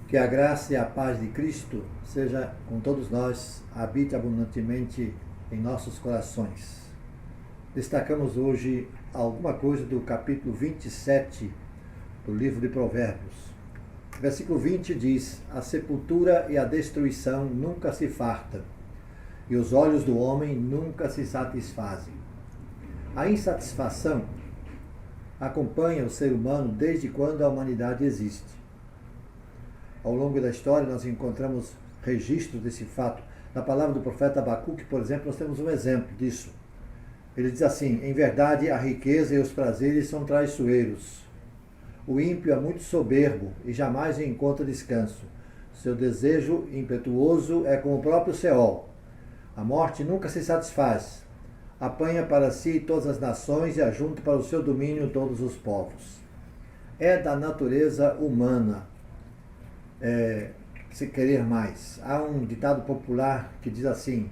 Que a graça e a paz de Cristo seja com todos nós, habite abundantemente em nossos corações. Destacamos hoje alguma coisa do capítulo 27 do livro de Provérbios. Versículo 20 diz: a sepultura e a destruição nunca se fartam, e os olhos do homem nunca se satisfazem. A insatisfação acompanha o ser humano desde quando a humanidade existe. Ao longo da história nós encontramos registros desse fato. Na palavra do profeta Abacuque, por exemplo, nós temos um exemplo disso. Ele diz assim: em verdade a riqueza e os prazeres são traiçoeiros. O ímpio é muito soberbo e jamais encontra descanso. Seu desejo impetuoso é como o próprio Seol. A morte nunca se satisfaz. Apanha para si todas as nações e ajunta para o seu domínio todos os povos. É da natureza humana se querer mais. Há um ditado popular que diz assim: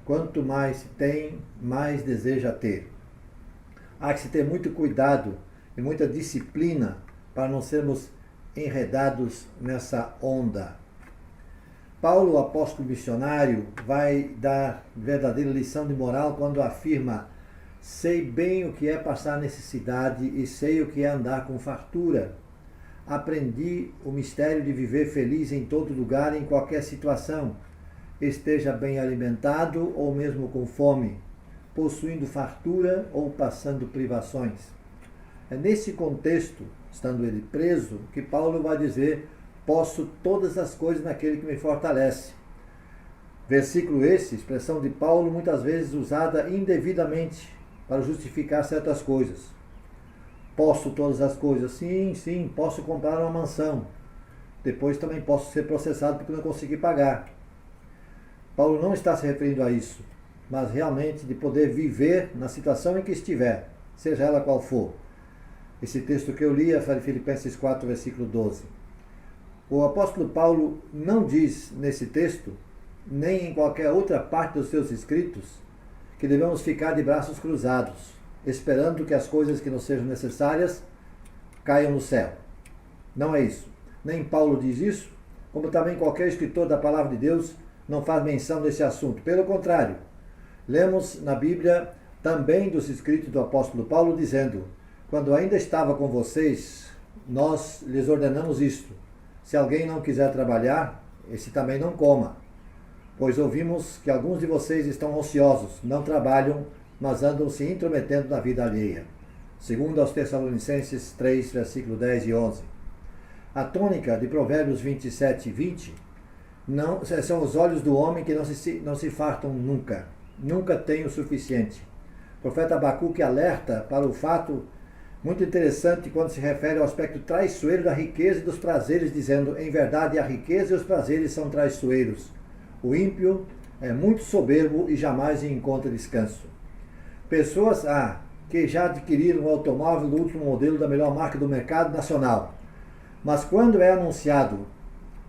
quanto mais tem, mais deseja ter. Há que se ter muito cuidado e muita disciplina para não sermos enredados nessa onda. Paulo, o apóstolo missionário, vai dar verdadeira lição de moral quando afirma: sei bem o que é passar necessidade e sei o que é andar com fartura. Aprendi o mistério de viver feliz em todo lugar, em qualquer situação, esteja bem alimentado ou mesmo com fome, possuindo fartura ou passando privações. É nesse contexto, estando ele preso, que Paulo vai dizer: posso todas as coisas naquele que me fortalece. Versículo esse, expressão de Paulo muitas vezes usada indevidamente para justificar certas coisas. Posso todas as coisas, sim, posso comprar uma mansão. Depois também posso ser processado porque não consegui pagar. Paulo não está se referindo a isso, mas realmente de poder viver na situação em que estiver, seja ela qual for. Esse texto que eu li é Filipenses 4, versículo 12. O apóstolo Paulo não diz nesse texto, nem em qualquer outra parte dos seus escritos, que devemos ficar de braços cruzados, esperando que as coisas que nos sejam necessárias caiam no céu. Não é isso. Nem Paulo diz isso, como também qualquer escritor da palavra de Deus não faz menção desse assunto. Pelo contrário, lemos na Bíblia também dos escritos do apóstolo Paulo dizendo: quando ainda estava com vocês, nós lhes ordenamos isto: se alguém não quiser trabalhar, esse também não coma. Pois ouvimos que alguns de vocês estão ociosos, não trabalham, mas andam se intrometendo na vida alheia. Segundo aos Tessalonicenses 3, versículo 10 e 11. A tônica de Provérbios 27 e 20 são os olhos do homem que não se fartam nunca têm o suficiente. O profeta Abacuque alerta para o fato muito interessante quando se refere ao aspecto traiçoeiro da riqueza e dos prazeres, dizendo: em verdade a riqueza e os prazeres são traiçoeiros. O ímpio é muito soberbo e jamais encontra descanso. Pessoas que já adquiriram um automóvel do último modelo da melhor marca do mercado nacional, mas quando é anunciado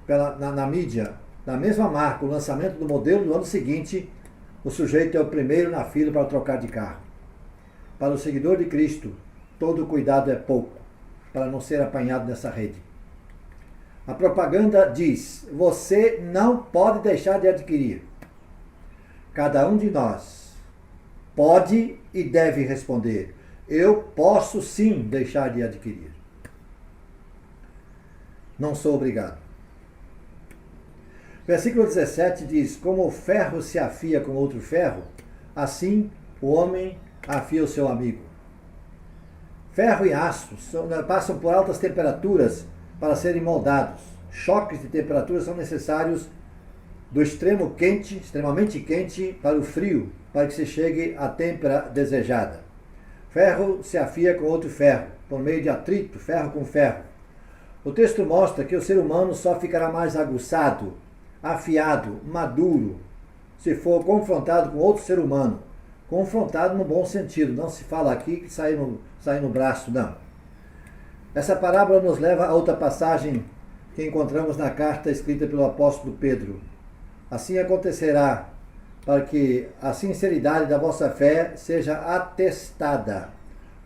na mídia, na mesma marca, o lançamento do modelo do ano seguinte, o sujeito é o primeiro na fila para trocar de carro. Para o seguidor de Cristo, todo cuidado é pouco, para não ser apanhado nessa rede. A propaganda diz: você não pode deixar de adquirir. Cada um de nós pode e deve responder: eu posso sim deixar de adquirir. Não sou obrigado. Versículo 17 diz: como o ferro se afia com outro ferro, assim o homem afia o seu amigo. Ferro e aço passam por altas temperaturas para serem moldados. Choques de temperatura são necessários do extremo quente, extremamente quente, para o frio, para que se chegue à têmpera desejada. Ferro se afia com outro ferro, por meio de atrito, ferro com ferro. O texto mostra que o ser humano só ficará mais aguçado, afiado, maduro, se for confrontado com outro ser humano. Confrontado no bom sentido, não se fala aqui que sair no braço, não. Essa parábola nos leva a outra passagem que encontramos na carta escrita pelo apóstolo Pedro. Assim acontecerá, para que a sinceridade da vossa fé seja atestada,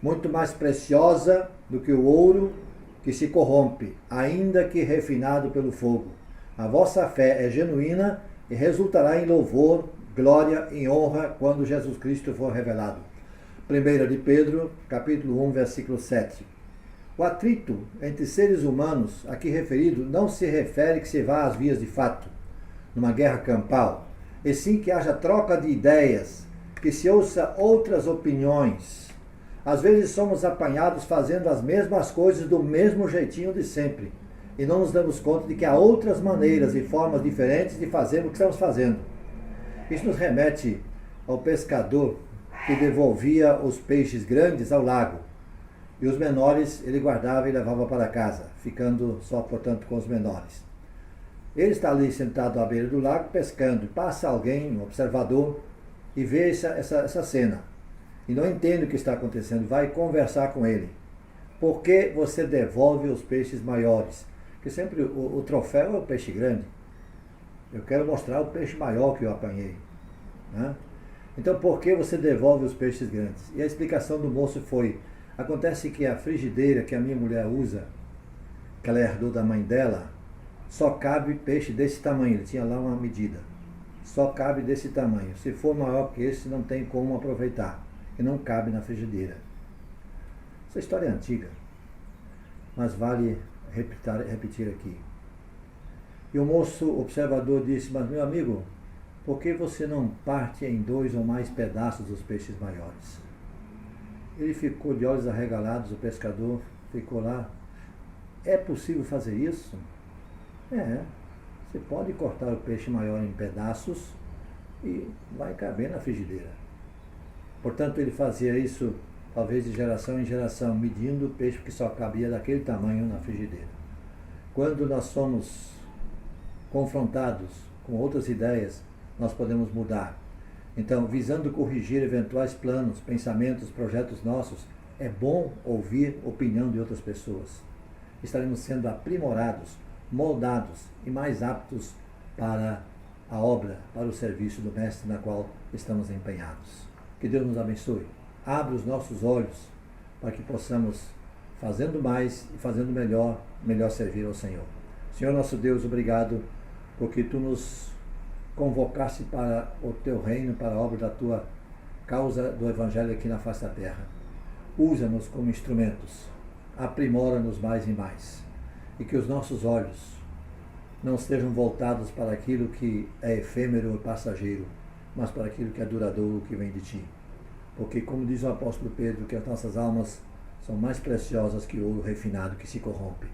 muito mais preciosa do que o ouro, que se corrompe, ainda que refinado pelo fogo. A vossa fé é genuína e resultará em louvor, glória e honra quando Jesus Cristo for revelado. 1 de Pedro, capítulo 1, versículo 7. O atrito entre seres humanos, aqui referido, não se refere que se vá às vias de fato, numa guerra campal, e sim que haja troca de ideias, que se ouça outras opiniões. Às vezes somos apanhados fazendo as mesmas coisas do mesmo jeitinho de sempre, e não nos damos conta de que há outras maneiras e formas diferentes de fazer o que estamos fazendo. Isso nos remete ao pescador que devolvia os peixes grandes ao lago, e os menores ele guardava e levava para casa, ficando só, portanto, com os menores. Ele está ali sentado à beira do lago pescando, e passa alguém, um observador, e vê essa cena, e não entende o que está acontecendo, vai conversar com ele. Por que você devolve os peixes maiores? Porque sempre o troféu é o peixe grande. Eu quero mostrar o peixe maior que eu apanhei, né? Então, por que você devolve os peixes grandes? E a explicação do moço foi: acontece que a frigideira que a minha mulher usa, que ela herdou da mãe dela, só cabe peixe desse tamanho. Ele tinha lá uma medida. Só cabe desse tamanho. Se for maior que esse, não tem como aproveitar. E não cabe na frigideira. Essa história é antiga, mas vale repetir aqui. E o moço observador disse: mas meu amigo, por que você não parte em 2 ou mais pedaços dos peixes maiores? Ele ficou de olhos arregalados, o pescador ficou lá. É possível fazer isso? É. Você pode cortar o peixe maior em pedaços e vai caber na frigideira. Portanto, ele fazia isso, talvez de geração em geração, medindo o peixe que só cabia daquele tamanho na frigideira. Quando nós somos confrontados com outras ideias, nós podemos mudar. Então, visando corrigir eventuais planos, pensamentos, projetos nossos, é bom ouvir a opinião de outras pessoas. Estaremos sendo aprimorados, moldados e mais aptos para a obra, para o serviço do Mestre na qual estamos empenhados. Que Deus nos abençoe. Abra os nossos olhos para que possamos, fazendo mais e fazendo melhor servir ao Senhor. Senhor nosso Deus, obrigado porque Tu nos convocaste para o Teu reino, para a obra da Tua causa do Evangelho aqui na face da terra. Usa-nos como instrumentos, aprimora-nos mais e mais, e que os nossos olhos não estejam voltados para aquilo que é efêmero e passageiro, mas para aquilo que é duradouro, que vem de Ti. Porque, como diz o apóstolo Pedro, que as nossas almas são mais preciosas que o ouro refinado que se corrompe,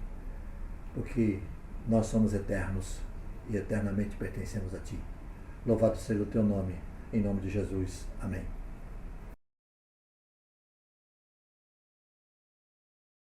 porque nós somos eternos e eternamente pertencemos a Ti. Louvado seja o Teu nome, em nome de Jesus. Amém.